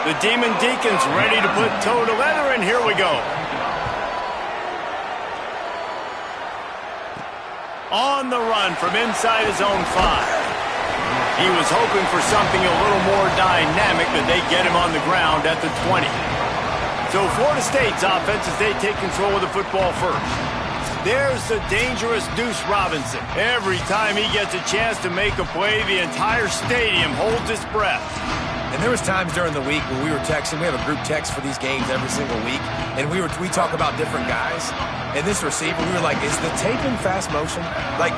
The Demon Deacons ready to put toe to leather, and here we go. On the run from inside his own 5. He was hoping for something a little more dynamic, but they get him on the ground at the 20. So Florida State's offense as they take control of the football first. There's the dangerous Deuce Robinson. Every time he gets a chance to make a play, the entire stadium holds its breath. And there was times during the week when we were texting. We have a group text for these games every single week, and we talk about different guys. And this receiver, we were like, is the tape in fast motion? Like,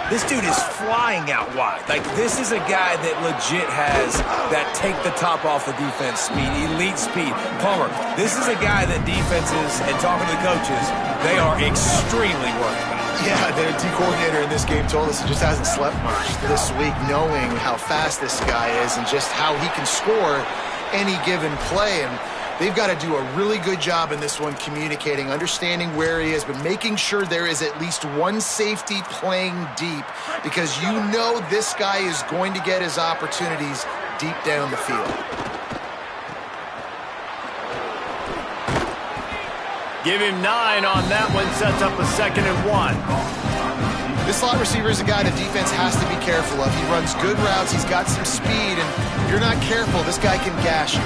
this dude is flying out wide. Like, this is a guy that legit has that take the top off the defense speed, elite speed. Palmer, this is a guy that defenses, and talking to the coaches, they are extremely worried about. Yeah, the D coordinator in this game told us he just hasn't slept much this week, knowing how fast this guy is and just how he can score any given play. And they've got to do a really good job in this one communicating, understanding where he is, but making sure there is at least one safety playing deep, because you know this guy is going to get his opportunities deep down the field. Give him 9 on that one, sets up a 2nd and 1. This slot receiver is a guy the defense has to be careful of. He runs good routes, he's got some speed, and if you're not careful, this guy can gash you.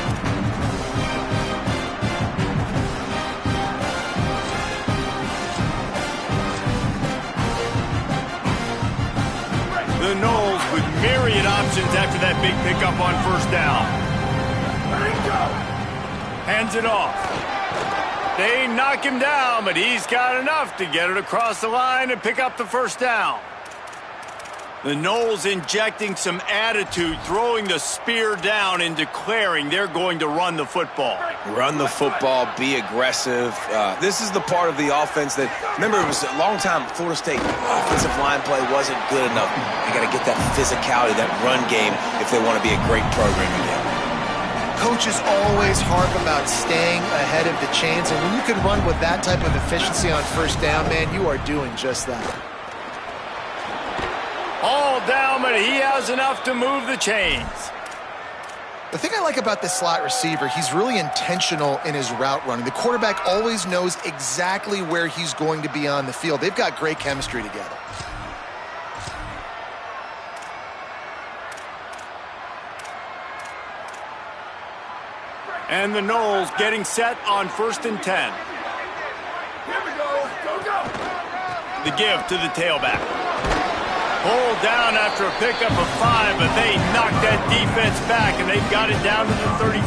The Noles with myriad options after that big pickup on 1st down. Hands it off. They knock him down, but he's got enough to get it across the line and pick up the 1st down. The Noles injecting some attitude, throwing the spear down and declaring they're going to run the football. Run the football, be aggressive. This is the part of the offense that, remember, it was a long time, Florida State offensive line play wasn't good enough. They got to get that physicality, that run game, if they want to be a great program again. Coaches always harp about staying ahead of the chains, and when you can run with that type of efficiency on 1st down, man, you are doing just that. All down, but he has enough to move the chains. The thing I like about this slot receiver, he's really intentional in his route running. The quarterback always knows exactly where he's going to be on the field. They've got great chemistry together. And the Noles getting set on 1st and 10. Here we go. Go. The give to the tailback. Pulled down after a pickup of 5, but they knocked that defense back, and they've got it down to the 34.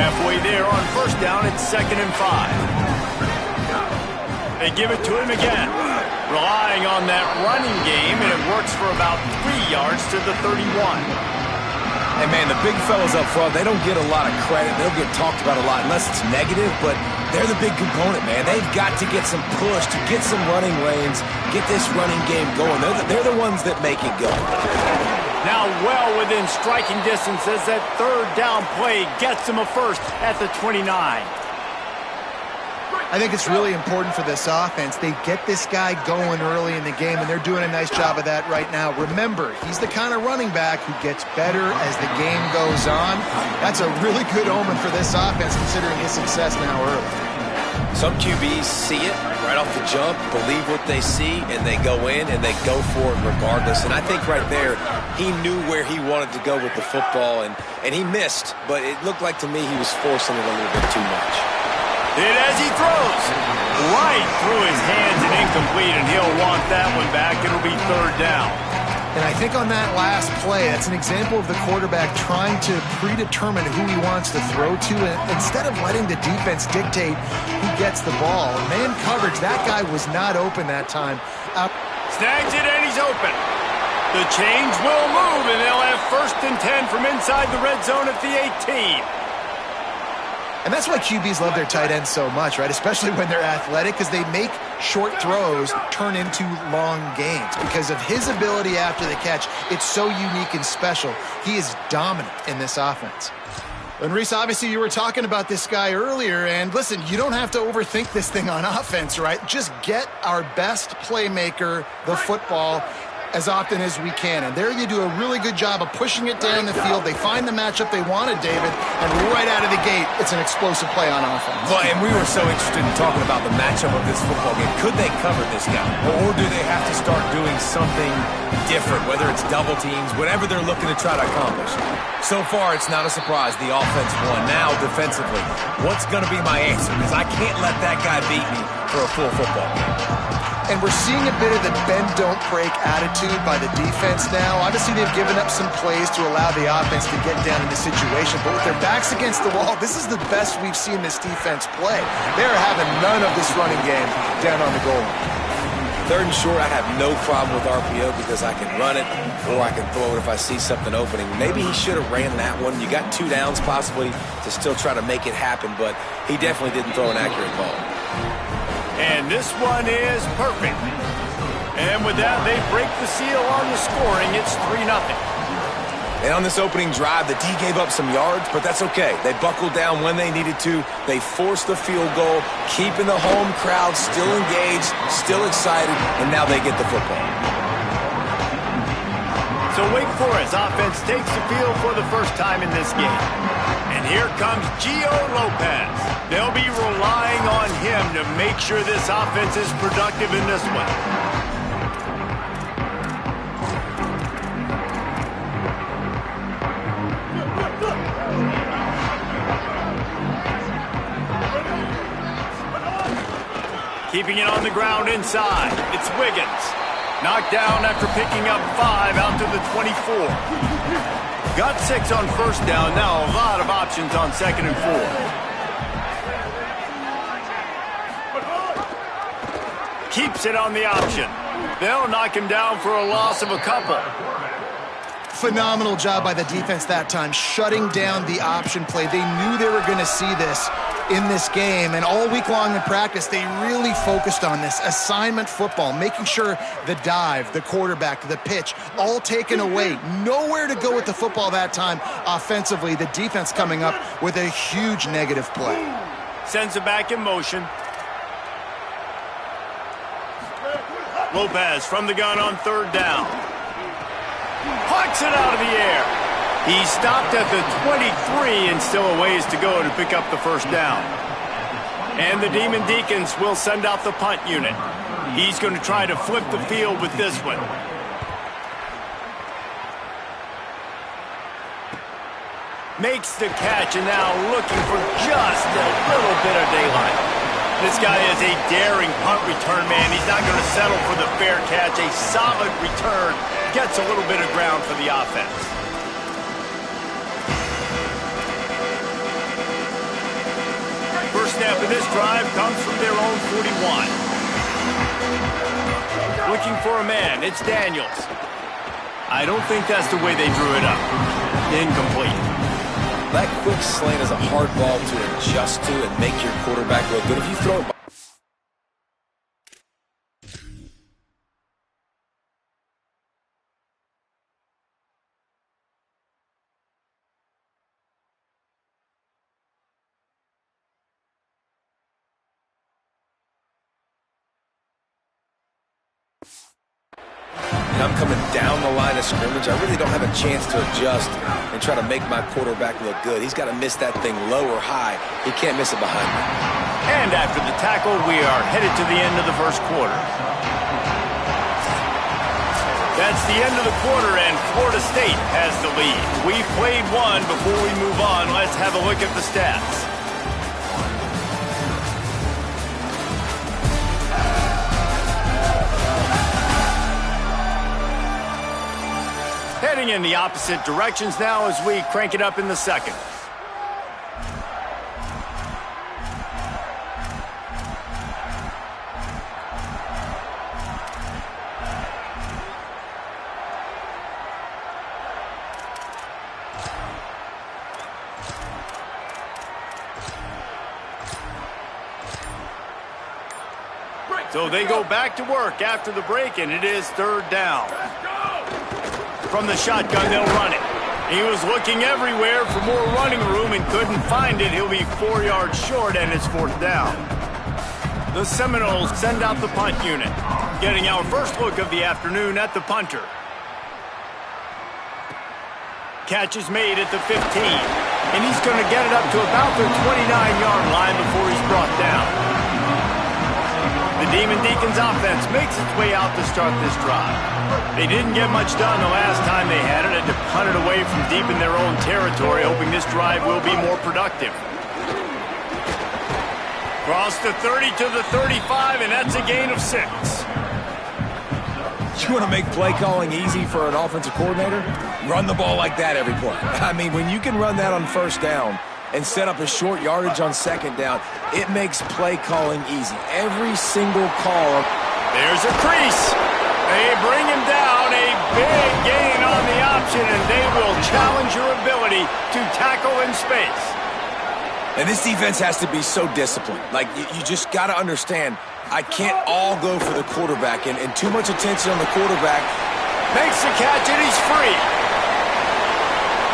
Halfway there on 1st down, it's 2nd and 5. They give it to him again, relying on that running game, and it works for about 3 yards to the 31. Hey, man, the big fellas up front, they don't get a lot of credit. They don't get talked about a lot unless it's negative, but they're the big component, man. They've got to get some push, to get some running lanes, get this running game going. They're the ones that make it go. Now well within striking distance as that 3rd down play gets them a 1st at the 29. I think it's really important for this offense. They get this guy going early in the game, and they're doing a nice job of that right now. Remember, he's the kind of running back who gets better as the game goes on. That's a really good omen for this offense, considering his success now early. Some QBs see it right off the jump, believe what they see, and they go in and they go for it regardless. And I think right there, he knew where he wanted to go with the football, and he missed, but it looked like to me he was forcing it a little bit too much. And as he throws, right through his hands and incomplete, and he'll want that one back. It'll be 3rd down. And I think on that last play, that's an example of the quarterback trying to predetermine who he wants to throw to, and instead of letting the defense dictate who gets the ball. Man coverage, that guy was not open that time. Snags it, and he's open. The chains will move, and they'll have 1st and 10 from inside the red zone at the 18. And that's why QBs love their tight ends so much, right? Especially when they're athletic, because they make short throws turn into long gains. Because of his ability after the catch, it's so unique and special. He is dominant in this offense. And Reese, obviously you were talking about this guy earlier, and listen, you don't have to overthink this thing on offense, right? Just get our best playmaker the football, as often as we can. And there you do a really good job of pushing it down the field. They find the matchup they wanted, David, and right out of the gate, it's an explosive play on offense. Well, and we were so interested in talking about the matchup of this football game. Could they cover this guy? Or do they have to start doing something different, whether it's double teams, whatever they're looking to try to accomplish? So far, it's not a surprise. The offense won. Now, defensively, what's going to be my answer? Because I can't let that guy beat me for a full football game. And we're seeing a bit of the bend-don't-break attitude by the defense now. Obviously, they've given up some plays to allow the offense to get down in the situation. But with their backs against the wall, this is the best we've seen this defense play. They're having none of this running game down on the goal line. Third and short, I have no problem with RPO because I can run it or I can throw it if I see something opening. Maybe he should have ran that one. You got 2 downs possibly to still try to make it happen, but he definitely didn't throw an accurate ball. And this one is perfect. And with that, they break the seal on the scoring. It's 3-0. And on this opening drive, the D gave up some yards, but that's okay. They buckled down when they needed to. They forced the field goal, keeping the home crowd still engaged, still excited, and now they get the football. So Wake Forest offense takes the field for the first time in this game. And here comes Gio Lopez. They'll be relying on him to make sure this offense is productive in this one. Keeping it on the ground inside. It's Wiggins. Knocked down after picking up 5 out to the 24. Got 6 on first down. Now a lot of options on 2nd and 4. Keeps it on the option. They'll knock him down for a loss of a couple. Phenomenal job by the defense that time, shutting down the option play. They knew they were going to see this in this game, and all week long in practice, they really focused on this assignment football, making sure the dive, the quarterback, the pitch, all taken away. Nowhere to go with the football that time offensively. The defense coming up with a huge negative play. Sends it back in motion. Lopez from the gun on 3rd down. Pucks it out of the air. He stopped at the 23 and still a ways to go to pick up the first down. And the Demon Deacons will send out the punt unit. He's going to try to flip the field with this one. Makes the catch and now looking for just a little bit of daylight. This guy is a daring punt return man. He's not going to settle for the fair catch. A solid return gets a little bit of ground for the offense. First snap of this drive comes from their own 41. Looking for a man. It's Daniels. I don't think that's the way they drew it up. Incomplete. That quick slant is a hard ball to adjust to and make your quarterback look good. If you throw it and I'm coming down the line of scrimmage, I really don't have a chance to adjust and try to make my quarterback look good. He's got to miss that thing low or high. He can't miss it behind me. And after the tackle, we are headed to the end of the first quarter. That's the end of the quarter, and Florida State has the lead. We've played one. Before we move on, let's have a look at the stats. Heading in the opposite directions now as we crank it up in the second. So they go back to work after the break, and it is 3rd down. From the shotgun, they'll run it. He was looking everywhere for more running room and couldn't find it. He'll be 4 yards short, and it's 4th down. The Seminoles send out the punt unit. getting our first look of the afternoon at the punter. Catch is made at the 15, and he's going to get it up to about the 29-yard line before he's brought down. The Demon Deacons offense makes its way out to start this drive. They didn't get much done the last time they had it, and to punt it away from deep in their own territory, hoping this drive will be more productive. Cross the 30 to the 35, and that's a gain of 6. You want to make play calling easy for an offensive coordinator? Run the ball like that every play. I mean, when you can run that on first down and set up a short yardage on second down, it makes play calling easy. Every single call. There's a crease. They bring him down. A big gain on the option, and they will challenge your ability to tackle in space. And this defense has to be so disciplined. Like, you just got to understand, I can't all go for the quarterback, and too much attention on the quarterback. Makes the catch, and he's free.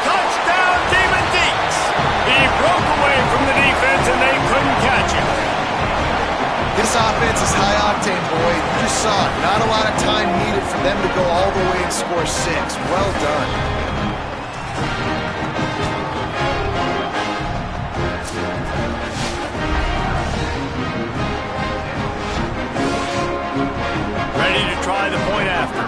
Touchdown, Demon Deeks. He broke away from the defense, and they couldn't catch him. This offense is high octane, boy. You just saw it. Not a lot of time needed for them to go all the way and score 6. Well done. Ready to try the point after.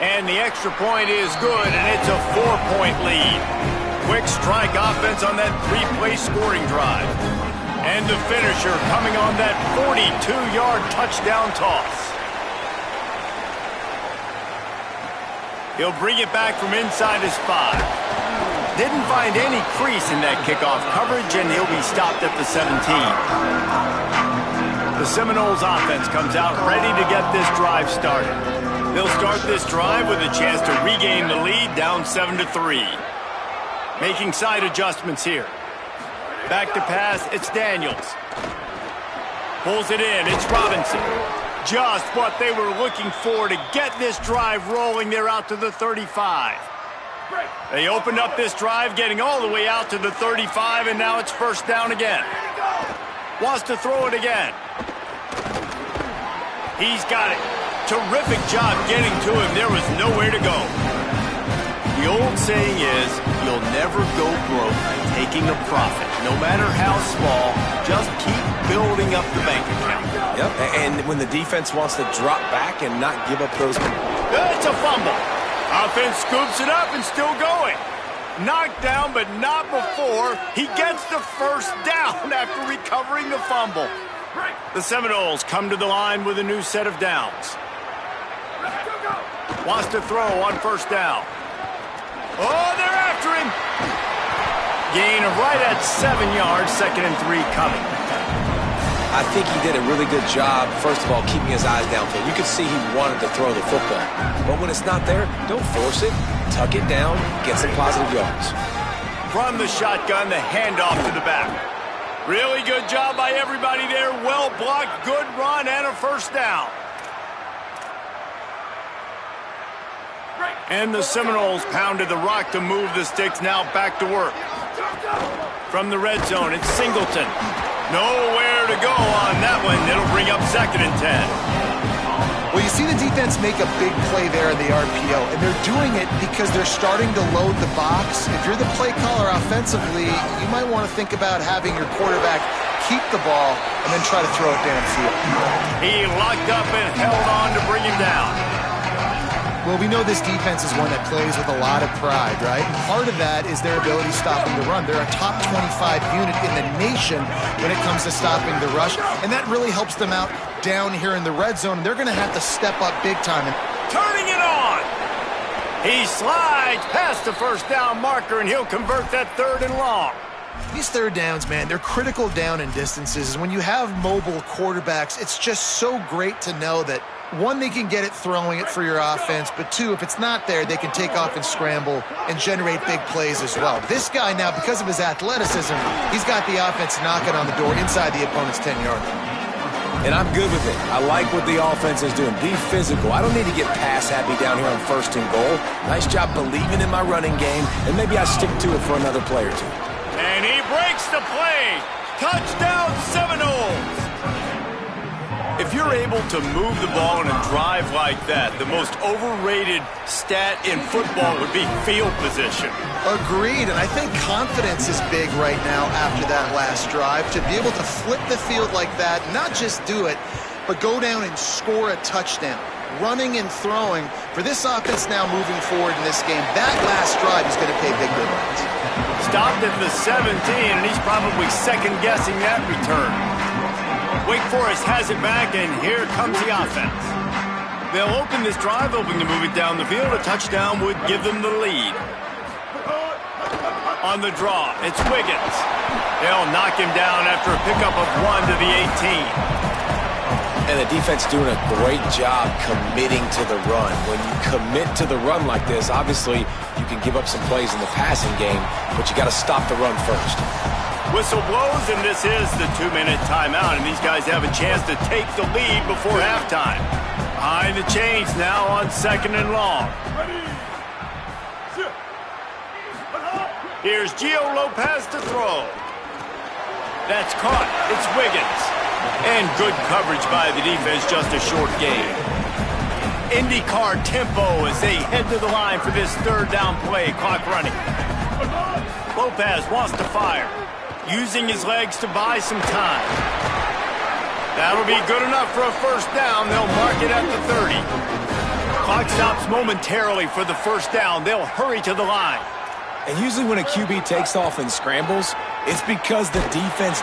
And the extra point is good, and it's a 4-point lead. Quick strike offense on that 3-play scoring drive. And the finisher coming on that 42-yard touchdown toss. He'll bring it back from inside his 5. Didn't find any crease in that kickoff coverage, and he'll be stopped at the 17. The Seminoles offense comes out ready to get this drive started. They'll start this drive with a chance to regain the lead down 7-3. Making side adjustments here. Back to pass, it's Daniels. Pulls it in, it's Robinson. Just what they were looking for to get this drive rolling. They're out to the 35. They opened up this drive, getting all the way out to the 35, and now it's first down again. Wants to throw it again. He's got it. Terrific job getting to him. There was nowhere to go. The old saying is, you'll never go broke taking a profit. No matter how small, just keep building up the bank account. Yep, and when the defense wants to drop back and not give up those... It's a fumble. Offense scoops it up and still going. Knocked down, but not before he gets the first down after recovering the fumble. The Seminoles come to the line with a new set of downs. Wants to throw on first down. Oh, they're after him. Gain of right at 7 yards, 2nd and 3 coming. I think he did a really good job, first of all, keeping his eyes downfield. You could see he wanted to throw the football. But when it's not there, don't force it. Tuck it down, get some positive yards. From the shotgun, the handoff to the back. Really good job by everybody there. Well blocked, good run, and a first down. And the Seminoles pounded the rock to move the sticks, now back to work. From the red zone, it's Singleton. Nowhere to go on that one. It'll bring up 2nd and 10. Well, you see the defense make a big play there in the RPO, and they're doing it because they're starting to load the box. If you're the play caller offensively, you might want to think about having your quarterback keep the ball and then try to throw it downfield. He locked up and held on to bring him down. Well, we know this defense is one that plays with a lot of pride, right? And part of that is their ability stopping the run. They're a top 25 unit in the nation when it comes to stopping the rush, and that really helps them out down here in the red zone. And they're going to have to step up big time. Turning it on. He slides past the first down marker, and he'll convert that 3rd and long. These third downs, man, they're critical down in distances. When you have mobile quarterbacks, it's just so great to know that, one, they can get it throwing it for your offense, but two, if it's not there, they can take off and scramble and generate big plays as well. This guy now, because of his athleticism, he's got the offense knocking on the door inside the opponent's 10-yard line. And I'm good with it. I like what the offense is doing. Be physical. I don't need to get pass happy down here on 1st and goal. Nice job believing in my running game, and maybe I stick to it for another play or two. And he breaks the play. Touchdown Seminoles! If you're able to move the ball in a drive like that, the most overrated stat in football would be field position. Agreed, and I think confidence is big right now after that last drive. To be able to flip the field like that, not just do it, but go down and score a touchdown. Running and throwing, for this offense now moving forward in this game, that last drive is going to pay big dividends. Stopped at the 17, and he's probably second-guessing that return. Wake Forest has it back, and here comes the offense. They'll open this drive, hoping to move it down the field. A touchdown would give them the lead. On the draw, it's Wiggins. They'll knock him down after a pickup of 1 to the 18. And the defense doing a great job committing to the run. When you commit to the run like this, obviously you can give up some plays in the passing game, but you got to stop the run first. Whistle blows, and this is the 2-minute timeout, and these guys have a chance to take the lead before halftime. Behind the chains now on 2nd and long. Here's Gio Lopez to throw. That's caught. It's Wiggins. And good coverage by the defense, just a short gain. IndyCar tempo as they head to the line for this 3rd down play. Clock running. Lopez wants to fire, using his legs to buy some time. That'll be good enough for a 1st down. They'll mark it at the 30. Clock stops momentarily for the 1st down. They'll hurry to the line. And usually when a QB takes off and scrambles, it's because the defense...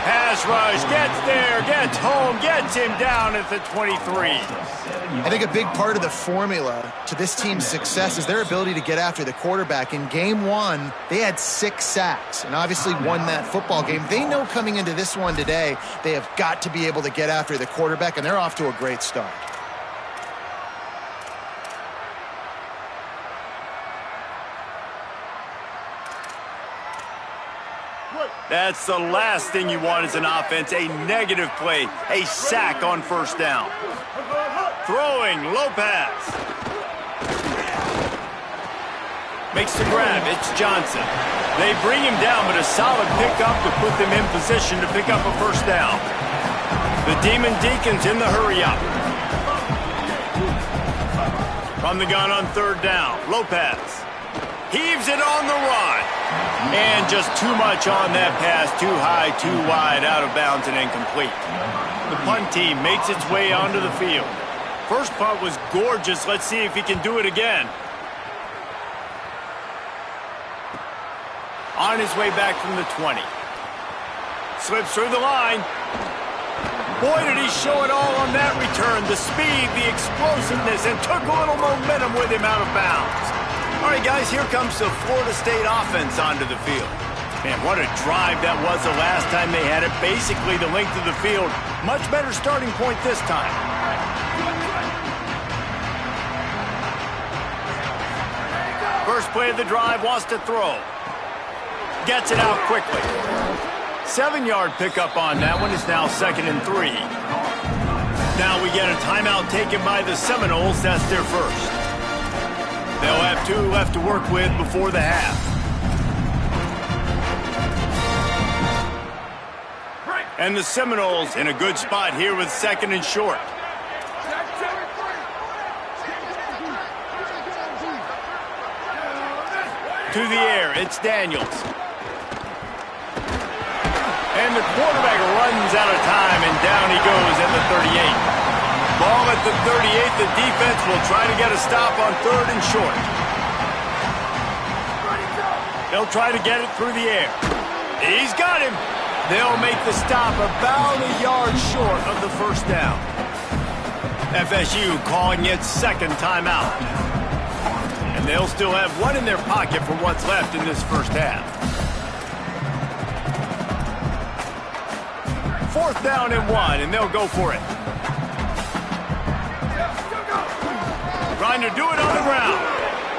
Pass rush, gets there, gets home, gets him down at the 23. I think a big part of the formula to this team's success is their ability to get after the quarterback. In game 1, they had 6 sacks and obviously won that football game. They know coming into this one today, they have got to be able to get after the quarterback, and they're off to a great start. That's the last thing you want as an offense, a negative play, a sack on 1st down. Throwing, Lopez. Makes the grab, it's Johnson. They bring him down, but a solid pickup to put them in position to pick up a 1st down. The Demon Deacons in the hurry-up. From the gun on 3rd down, Lopez. Heaves it on the run. And just too much on that pass. Too high, too wide, out of bounds, and incomplete. The punt team makes its way onto the field. First punt was gorgeous. Let's see if he can do it again. On his way back from the 20. Slips through the line. Boy, did he show it all on that return. The speed, the explosiveness, and took a little momentum with him out of bounds. All right, guys, here comes the Florida State offense onto the field. Man, what a drive that was the last time they had it. Basically the length of the field. Much better starting point this time. First play of the drive, wants to throw. Gets it out quickly. 7-yard pickup on that one. It's now 2nd and 3. Now we get a timeout taken by the Seminoles. That's their first. They'll have 2 left to work with before the half. And the Seminoles in a good spot here with 2nd and short. To the air, it's Daniels. And the quarterback runs out of time, and down he goes at the 38. Ball at the 38, the defense will try to get a stop on 3rd and short. They'll try to get it through the air. He's got him. They'll make the stop about a yard short of the 1st down. FSU calling its 2nd timeout. And they'll still have 1 in their pocket for what's left in this 1st half. 4th down and 1, and they'll go for it. Trying to do it on the ground.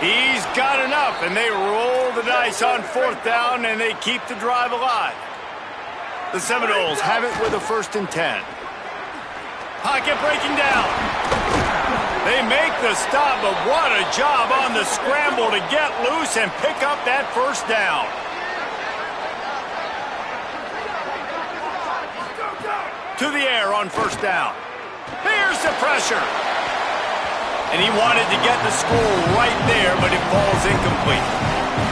He's got enough, and they roll the dice on 4th down, and they keep the drive alive. The Seminoles have it with a 1st and 10. Pocket breaking down. They make the stop, but what a job on the scramble to get loose and pick up that 1st down. to the air on first down. Here's the pressure. And he wanted to get the score right there, but it falls incomplete.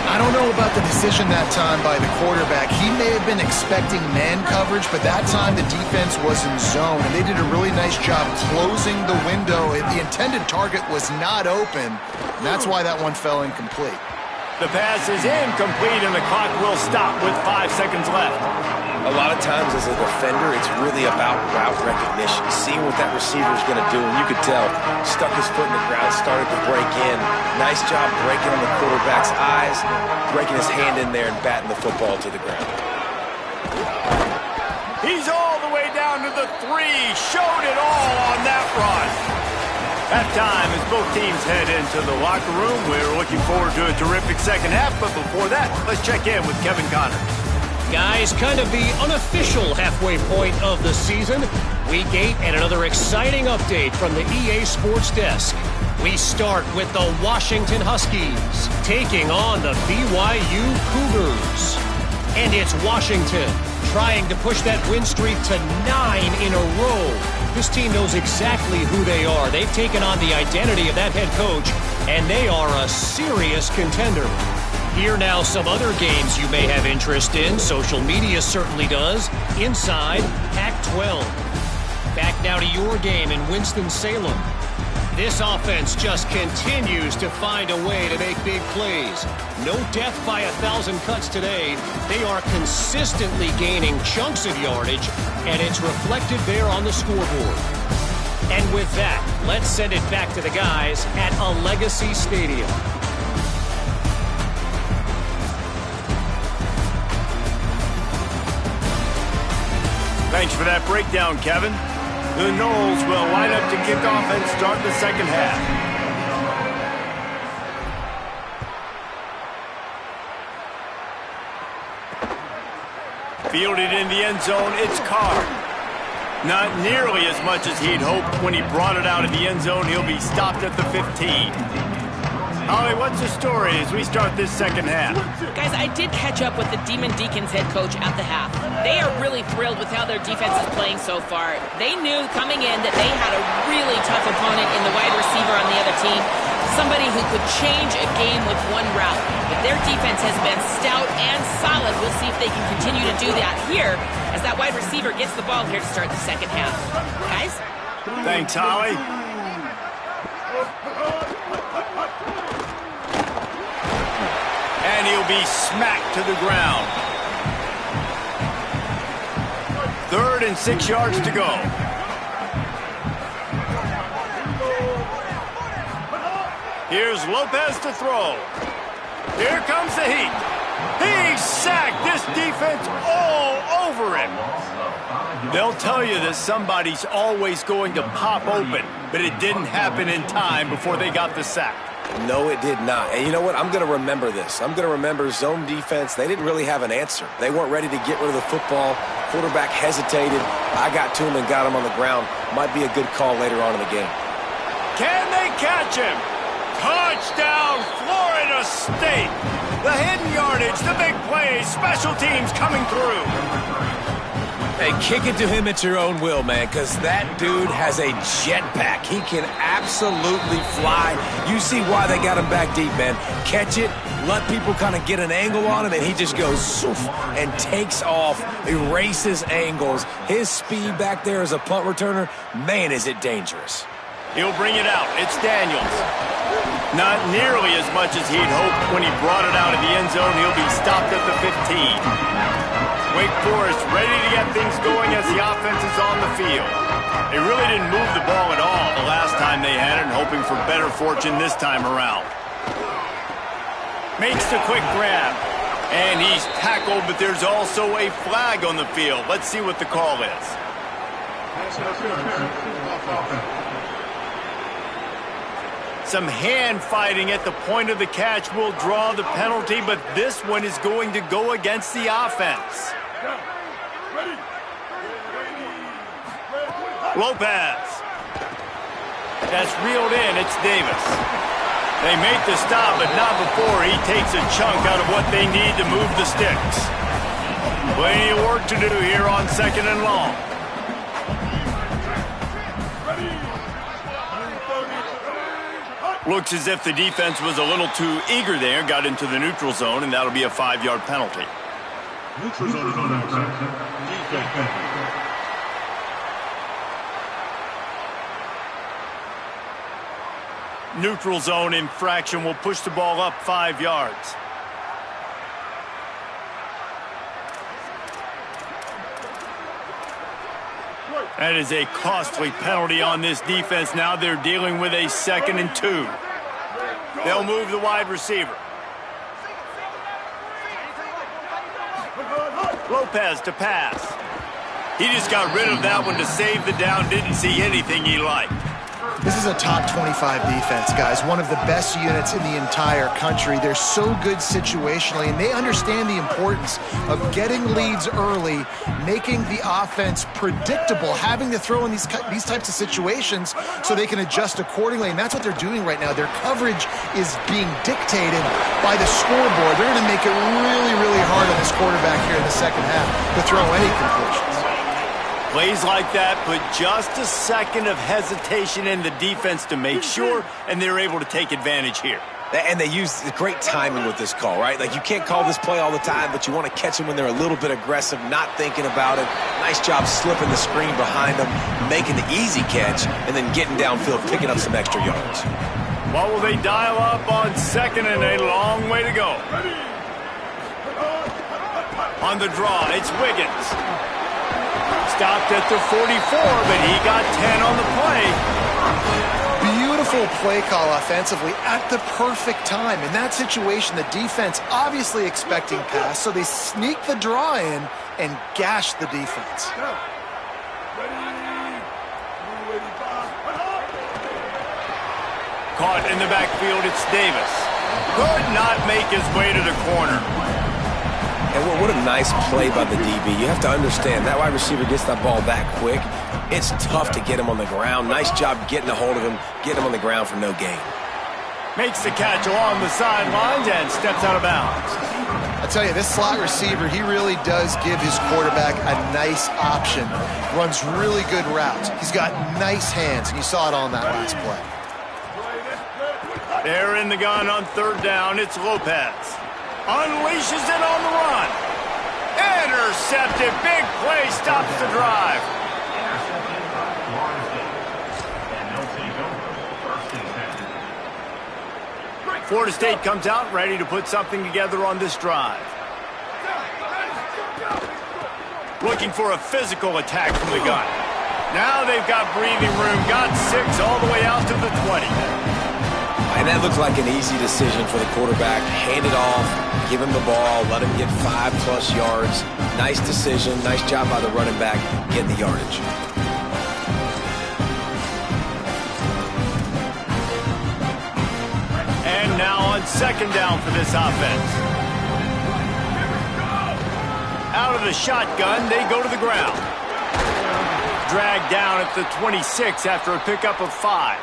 I don't know about the decision that time by the quarterback. He may have been expecting man coverage, but that time the defense was in zone, and they did a really nice job closing the window. The intended target was not open, and that's why that one fell incomplete. The pass is incomplete, and the clock will stop with 5 seconds left. A lot of times as a defender, it's really about route recognition, seeing what that receiver is going to do. And you could tell, stuck his foot in the ground, started to break in. Nice job breaking on the quarterback's eyes, breaking his hand in there and batting the football to the ground. He's all the way down to the 3. Showed it all on that run. That time as both teams head into the locker room, we're looking forward to a terrific second half. But before that, let's check in with Kevin Connor. Guys, kind of the unofficial halfway point of the season. Week 8 and another exciting update from the EA Sports Desk. We start with the Washington Huskies taking on the BYU Cougars. And it's Washington trying to push that win streak to 9 in a row. This team knows exactly who they are. They've taken on the identity of that head coach, and they are a serious contender. Here now some other games you may have interest in. Social media certainly does. Inside Pac-12. Back now to your game in Winston-Salem. This offense just continues to find a way to make big plays. No death by 1,000 cuts today. They are consistently gaining chunks of yardage, and it's reflected there on the scoreboard. And with that, let's send it back to the guys at a Legacy Stadium. Thanks for that breakdown, Kevin. The Noles will line up to kick off and start the second half. Fielded in the end zone, it's Carr. Not nearly as much as he'd hoped when he brought it out of the end zone. He'll be stopped at the 15. Holly, what's the story as we start this second half? Guys, I did catch up with the Demon Deacons head coach at the half. They are really thrilled with how their defense is playing so far. They knew coming in that they had a really tough opponent in the wide receiver on the other team, somebody who could change a game with one route. But their defense has been stout and solid. We'll see if they can continue to do that here as that wide receiver gets the ball here to start the second half. Guys? Thanks, Holly. And he'll be smacked to the ground. 3rd and 6 yards to go. Here's Lopez to throw. Here comes the heat. He sacked this defense all over him. They'll tell you that somebody's always going to pop open, but it didn't happen in time before they got the sack. No, it did not. And you know what? I'm going to remember this. I'm going to remember zone defense. They didn't really have an answer. They weren't ready to get rid of the football. Quarterback hesitated. I got to him and got him on the ground. Might be a good call later on in the game. Can they catch him? Touchdown, Florida State. The hidden yardage, the big plays, special teams coming through. Hey, kick it to him at your own will, man, because that dude has a jetpack. He can absolutely fly. You see why they got him back deep, man. Catch it, let people kind of get an angle on him, and he just goes soof and takes off, erases angles. His speed back there as a punt returner, man, is it dangerous. He'll bring it out. It's Daniels. Not nearly as much as he'd hoped when he brought it out of the end zone. He'll be stopped at the 15. Wake Forest ready to get things going as the offense is on the field. They really didn't move the ball at all the last time they had it, and hoping for better fortune this time around. Makes the quick grab. And he's tackled, but there's also a flag on the field. Let's see what the call is. Some hand fighting at the point of the catch will draw the penalty, but this one is going to go against the offense. Lopez. That's reeled in. It's Davis. They make the stop, but not before he takes a chunk out of what they need to move the sticks. Plenty of work to do here on 2nd and long. Looks as if the defense was a little too eager there, got into the neutral zone, and that'll be a 5-yard penalty. Neutral zone infraction. Defense. Neutral zone infraction will push the ball up 5 yards. That is a costly penalty on this defense. Now they're dealing with a 2nd and 2. They'll move the wide receiver. Lopez to pass. He just got rid of that one to save the down. Didn't see anything he liked. This is a top 25 defense, guys. One of the best units in the entire country. They're so good situationally, and they understand the importance of getting leads early, making the offense predictable, having to throw in these types of situations so they can adjust accordingly, and that's what they're doing right now. Their coverage is being dictated by the scoreboard. They're going to make it really, really hard on this quarterback here in the second half to throw any conclusions. Plays like that put just a second of hesitation in the defense to make sure, and they're able to take advantage here. And they use great timing with this call, right? Like, you can't call this play all the time, but you want to catch them when they're a little bit aggressive, not thinking about it. Nice job slipping the screen behind them, making the easy catch, and then getting downfield, picking up some extra yards. What will they dial up on 2nd and a long way to go? On the draw, it's Wiggins. Stopped at the 44, but he got 10 on the play. Beautiful play call offensively at the perfect time. In that situation, the defense obviously expecting pass, so they sneak the draw in and gash the defense. Caught in the backfield, it's Davis. Could not make his way to the corner. And what a nice play by the DB. You have to understand, that wide receiver gets that ball that quick. It's tough to get him on the ground. Nice job getting a hold of him, getting him on the ground for no gain. Makes the catch along the sidelines and steps out of bounds. I tell you, this slot receiver, he really does give his quarterback a nice option. Runs really good routes. He's got nice hands, and you saw it on that last play. They're in the gun on 3rd down. It's Lopez. Unleashes it on the run. Intercepted. Big play. Stops the drive. Florida State comes out ready to put something together on this drive. Looking for a physical attack from the gun. Now they've got breathing room. Got 6 all the way out to the 20. And that looked like an easy decision for the quarterback. Hand it off, give him the ball, let him get 5+ yards. Nice decision. Nice job by the running back getting the yardage. And now on 2nd down for this offense. Out of the shotgun, they go to the ground. Dragged down at the 26 after a pickup of 5.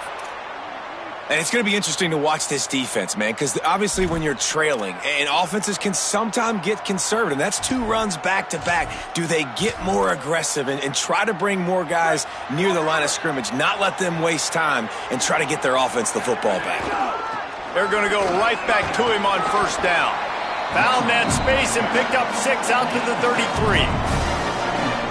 And it's going to be interesting to watch this defense, man, because obviously when you're trailing, and offenses can sometimes get conservative. That's 2 runs back-to-back. Do they get more aggressive and try to bring more guys near the line of scrimmage, not let them waste time, and try to get their offense the football back? They're going to go right back to him on 1st down. Found that space and picked up 6 out to the 33.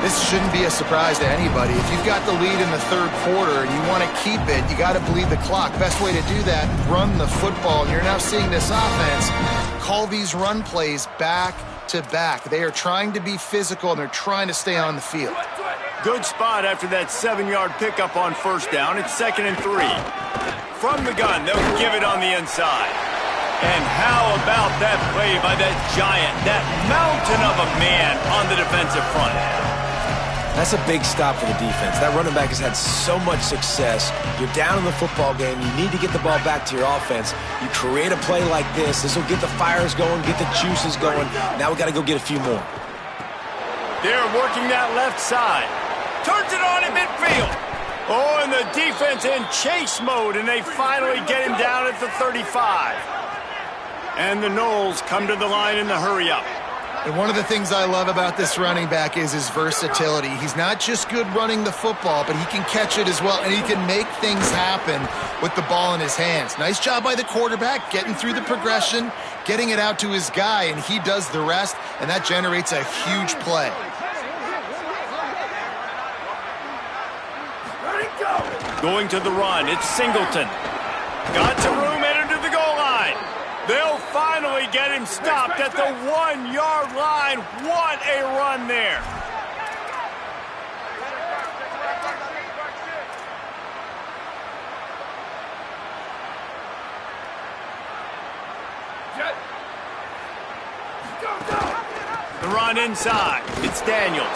This shouldn't be a surprise to anybody. If you've got the lead in the 3rd quarter and you want to keep it, you got to bleed the clock. Best way to do that, run the football. And you're now seeing this offense call these run plays back to back. They are trying to be physical, and they're trying to stay on the field. Good spot after that 7-yard pickup on 1st down. It's 2nd and 3. From the gun, they'll give it on the inside. And how about that play by that giant, that mountain of a man on the defensive front? That's a big stop for the defense. That running back has had so much success. You're down in the football game. You need to get the ball back to your offense. You create a play like this. This will get the fires going, get the juices going. Now we got to go get a few more. They're working that left side. Turns it on in midfield. Oh, and the defense in chase mode, and they finally get him down at the 35. And the Noles come to the line in the hurry-up. And one of the things I love about this running back is his versatility. He's not just good running the football, but he can catch it as well, and he can make things happen with the ball in his hands. Nice job by the quarterback, getting through the progression, getting it out to his guy, and he does the rest, and that generates a huge play. Going to the run, it's Singleton. Got to room, entered to the goal line. They'll finally get him stopped at the 1-yard line. What a run there. The run inside. It's Daniels.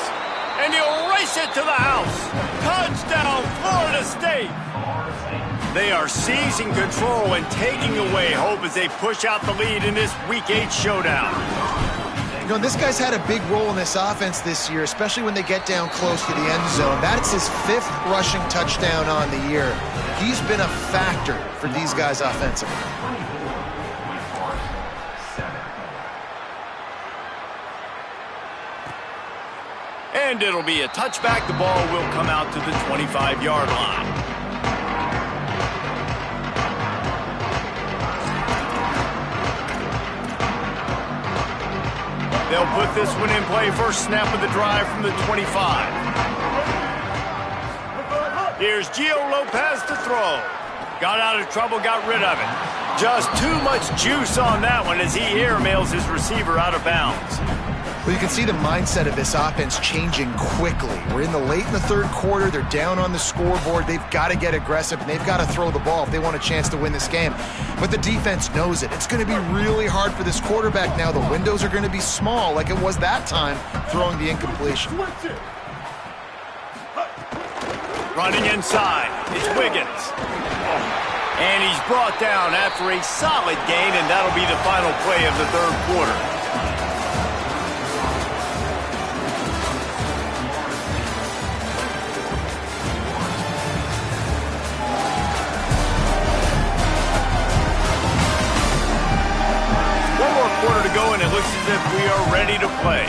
And he'll race it to the house. Touchdown, Florida State. They are seizing control and taking away hope as they push out the lead in this Week 8 showdown. You know, this guy's had a big role in this offense this year, especially when they get down close to the end zone. That's his 5th rushing touchdown on the year. He's been a factor for these guys offensively. And it'll be a touchback. The ball will come out to the 25-yard line. They'll put this one in play. First snap of the drive from the 25. Here's Gio Lopez to throw. Got out of trouble, got rid of it. Just too much juice on that one as he airmails his receiver out of bounds. Well, you can see the mindset of this offense changing quickly. We're in the third quarter. They're down on the scoreboard. They've got to get aggressive, and they've got to throw the ball if they want a chance to win this game. But the defense knows it. It's going to be really hard for this quarterback now. The windows are going to be small like it was that time throwing the incompletion. Running inside, it's Wiggins. And he's brought down after a solid gain, and that'll be the final play of the third quarter. Quarter to go, and it looks as if we are ready to play.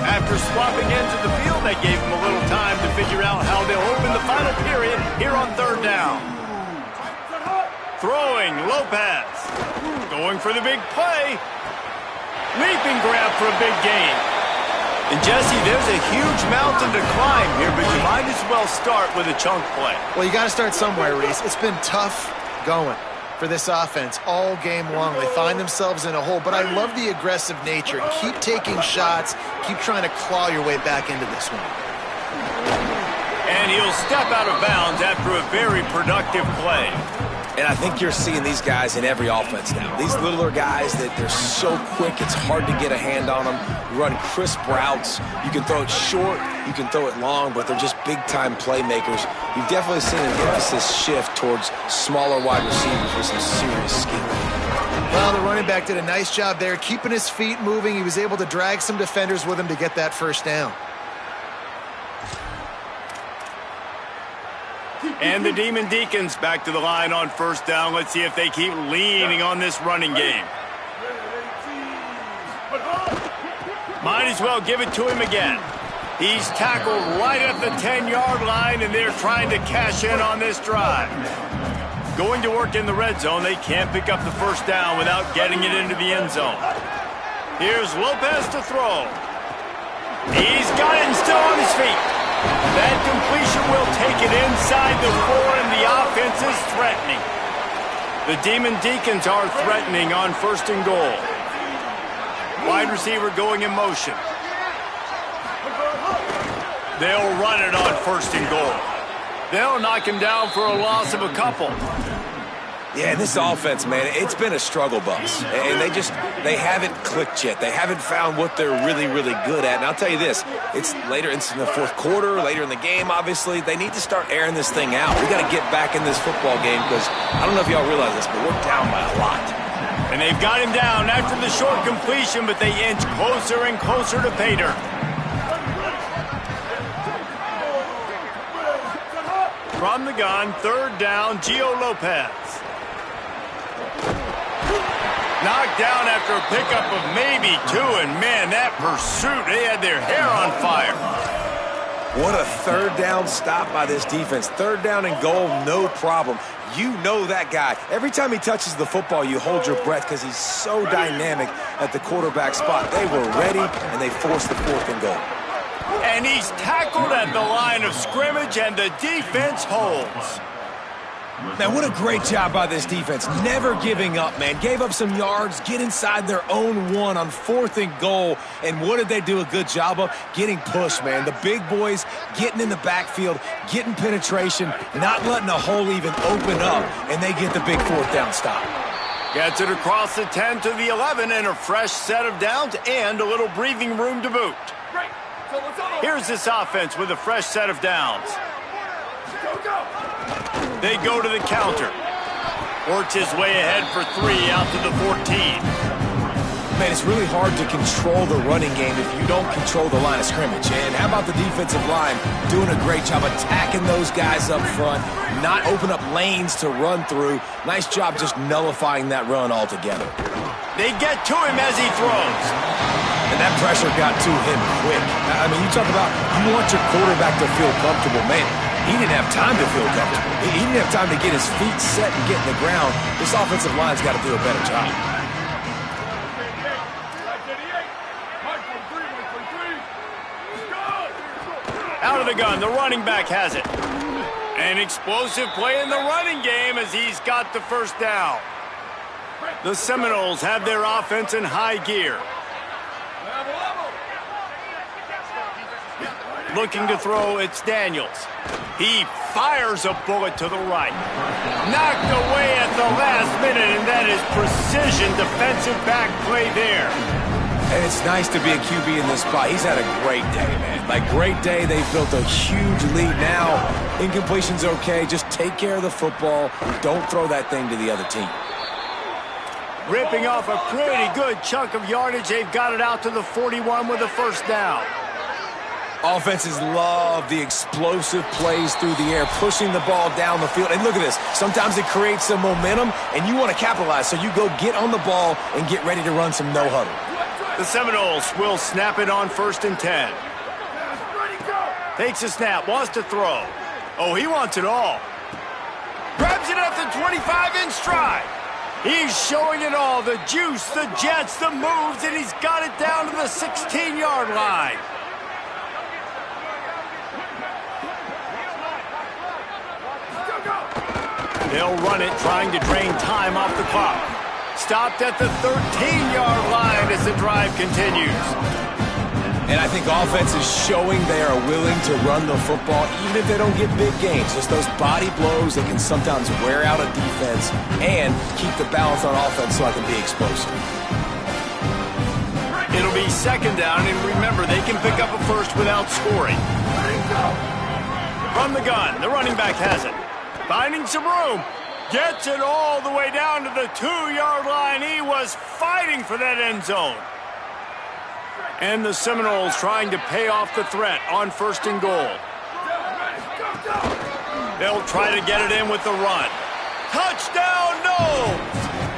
After swapping ends of the field, that gave them a little time to figure out how they'll open the final period here on third down. Throwing, Lopez. Going for the big play. Leaping grab for a big gain. And Jesse, there's a huge mountain to climb here, but you might as well start with a chunk play. Well, you got to start somewhere, Reese. It's been tough going for this offense all game long. They find themselves in a hole, but I love the aggressive nature. Keep taking shots. Keep trying to claw your way back into this one. And he'll step out of bounds after a very productive play. And I think you're seeing these guys in every offense now. These littler guys that they're so quick, it's hard to get a hand on them. You run crisp routes. You can throw it short, you can throw it long, but they're just big-time playmakers. You've definitely seen an emphasis shift towards smaller wide receivers with some serious skill. Well, the running back did a nice job there, keeping his feet moving. He was able to drag some defenders with him to get that first down. And the Demon Deacons back to the line on first down. Let's see if they keep leaning on this running game. Might as well give it to him again. He's tackled right at the 10-yard line, and they're trying to cash in on this drive. Going to work in the red zone. They can't pick up the first down without getting it into the end zone. Here's Lopez to throw. He's got it and still on his feet. That completion will take it inside the 4, and the offense is threatening. The Demon Deacons are threatening on first and goal. Wide receiver going in motion. They'll run it on first and goal. They'll knock him down for a loss of a couple. Yeah, this offense, man, it's been a struggle bus. And they haven't clicked yet. They haven't found what they're really, really good at. And I'll tell you this, it's in the fourth quarter, later in the game, obviously. They need to start airing this thing out. We got to get back in this football game because I don't know if y'all realize this, but we're down by a lot. And they've got him down after the short completion, but they inch closer and closer to pay dirt. From the gun, third down, Gio Lopez. Knocked down after a pickup of maybe 2, and man, that pursuit, they had their hair on fire. What a third down stop by this defense. Third down and goal, no problem. You know that guy. Every time he touches the football, you hold your breath because he's so dynamic at the quarterback spot. They were ready, and they forced the 4th and goal. And he's tackled at the line of scrimmage, and the defense holds. Man, what a great job by this defense. Never giving up, man. Gave up some yards, get inside their own 1 on 4th and goal. And what did they do a good job of? Getting pushed, man. The big boys getting in the backfield, getting penetration, not letting a hole even open up, and they get the big 4th down stop. Gets it across the 10 to the 11, and a fresh set of downs and a little breathing room to boot. Here's this offense with a fresh set of downs. They go to the counter. Works his way ahead for 3 out to the 14. Man, it's really hard to control the running game if you don't control the line of scrimmage. And how about the defensive line doing a great job attacking those guys up front, not open up lanes to run through. Nice job just nullifying that run altogether. They get to him as he throws. And that pressure got to him quick. I mean, you talk about you want your quarterback to feel comfortable. Man, he didn't have time to feel comfortable. He didn't have time to get his feet set and get in the ground. This offensive line's got to do a better job. Out of the gun, the running back has it. An explosive play in the running game as he's got the first down. The Seminoles have their offense in high gear. Looking to throw, it's Daniels. He fires a bullet to the right. Knocked away at the last minute, and that is precision defensive back play there. And it's nice to be a QB in this spot. He's had a great day, man. Like, great day. They've built a huge lead now. Incompletion's okay. Just take care of the football. Don't throw that thing to the other team. Ripping off a pretty good chunk of yardage. They've got it out to the 41 with a first down. Offenses love the explosive plays through the air, pushing the ball down the field. And look at this. Sometimes it creates some momentum, and you want to capitalize. So you go get on the ball and get ready to run some no-huddle. The Seminoles will snap it on 1st and 10. Takes a snap, wants to throw. Oh, he wants it all. Grabs it at the 25 in stride. He's showing it all, the juice, the jets, the moves, and he's got it down to the 16-yard line. They'll run it, trying to drain time off the clock. Stopped at the 13-yard line as the drive continues. And I think offense is showing they are willing to run the football, even if they don't get big gains. Just those body blows that can sometimes wear out a defense and keep the balance on offense so I can be explosive. It'll be 2nd down, and remember, they can pick up a first without scoring. From the gun, the running back has it. Finding some room. Gets it all the way down to the 2-yard line. He was fighting for that end zone. And the Seminoles trying to pay off the threat on 1st and goal. They'll try to get it in with the run. Touchdown, Noles!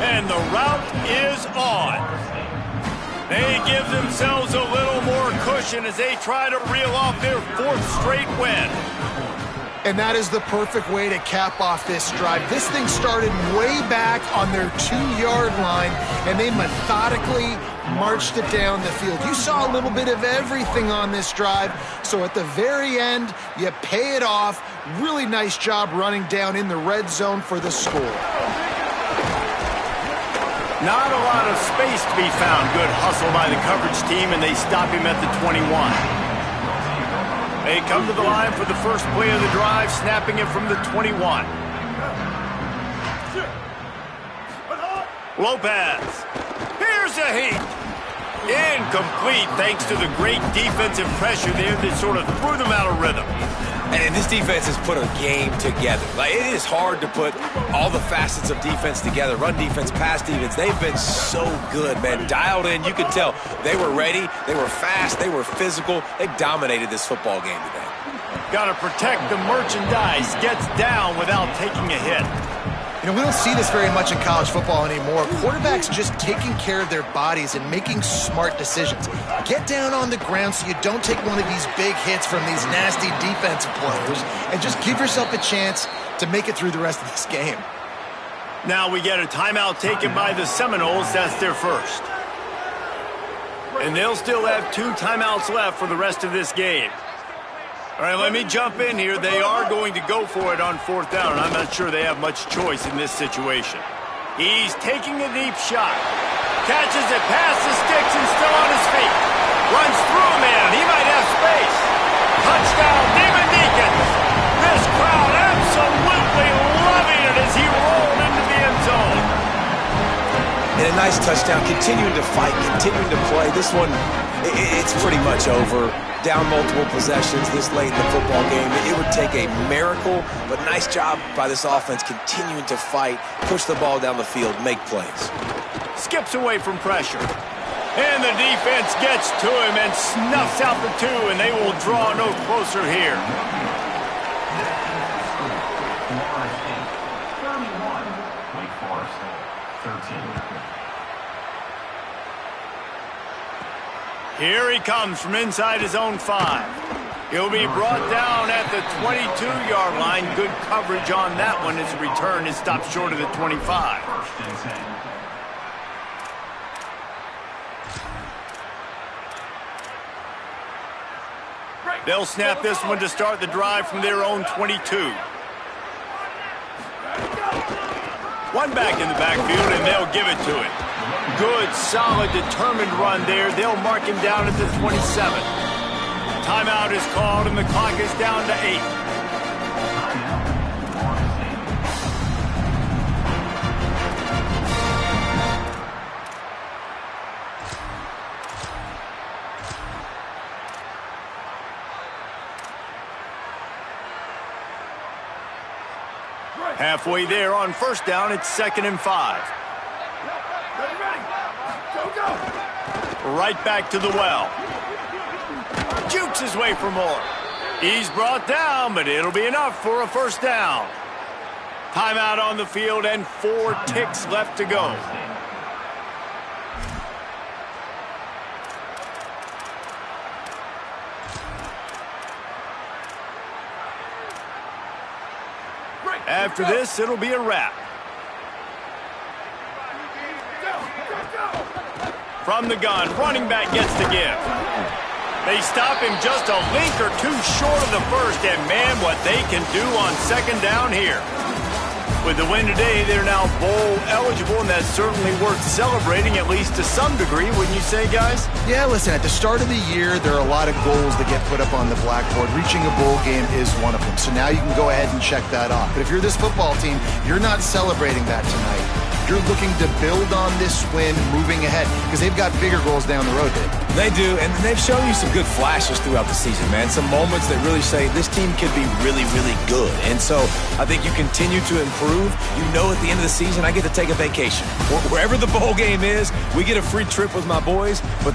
And the route is on. They give themselves a little more cushion as they try to reel off their 4th straight win. And that is the perfect way to cap off this drive. This thing started way back on their 2-yard line, and they methodically marched it down the field. You saw a little bit of everything on this drive, so at the very end, you pay it off. Really nice job running down in the red zone for the score. Not a lot of space to be found. Good hustle by the coverage team, and they stop him at the 21. They come to the line for the first play of the drive, snapping it from the 21. Lopez. Here's a heat. Incomplete thanks to the great defensive pressure there that sort of threw them out of rhythm. And this defense has put a game together. Like, it is hard to put all the facets of defense together. Run defense, pass defense. They've been so good, man. Dialed in. You could tell they were ready. They were fast. They were physical. They dominated this football game today. Got to protect the merchandise. Gets down without taking a hit. You know, we don't see this very much in college football anymore. Quarterbacks just taking care of their bodies and making smart decisions. Get down on the ground so you don't take one of these big hits from these nasty defensive players and just give yourself a chance to make it through the rest of this game. Now we get a timeout taken by the Seminoles. That's their first. And they'll still have 2 timeouts left for the rest of this game. All right, let me jump in here. They are going to go for it on 4th down, and I'm not sure they have much choice in this situation. He's taking a deep shot. Catches it past the sticks and still on his feet. Runs through a man. He might have space. Touchdown, Demon Deacons. This crowd absolutely loving it as he rolled into the end zone. And a nice touchdown, continuing to fight, continuing to play. This one, it's pretty much over. Down multiple possessions this late in the football game. It would take a miracle, but nice job by this offense continuing to fight, push the ball down the field, make plays. Skips away from pressure. And the defense gets to him and snuffs out the 2, and they will draw no closer here. 31, Wake Forest, 13. Here he comes from inside his own 5. He'll be brought down at the 22-yard line. Good coverage on that one as the return is stopped short of the 25. They'll snap this one to start the drive from their own 22. One back in the backfield, and they'll give it to him. Good, solid, determined run there. They'll mark him down at the 27. Timeout is called, and the clock is down to 8. Halfway there on 1st down, it's 2nd and 5. Right back to the well. Jukes his way for more. He's brought down, but it'll be enough for a 1st down. Timeout on the field and 4 ticks left to go. After this, it'll be a wrap. From the gun, running back gets the give. They stop him just a link or 2 short of the 1st, and man, what they can do on 2nd down here. With the win today, they're now bowl eligible, and that's certainly worth celebrating, at least to some degree, wouldn't you say, guys? Yeah, listen, at the start of the year, there are a lot of goals that get put up on the blackboard. Reaching a bowl game is one of them. So now you can go ahead and check that off. But if you're this football team, you're not celebrating that tonight. You're looking to build on this win moving ahead because they've got bigger goals down the road, Dave. They do, and they've shown you some good flashes throughout the season, man. Some moments that really say this team could be really, really good. And so I think you continue to improve. You know at the end of the season, I get to take a vacation. Wherever the bowl game is, we get a free trip with my boys, but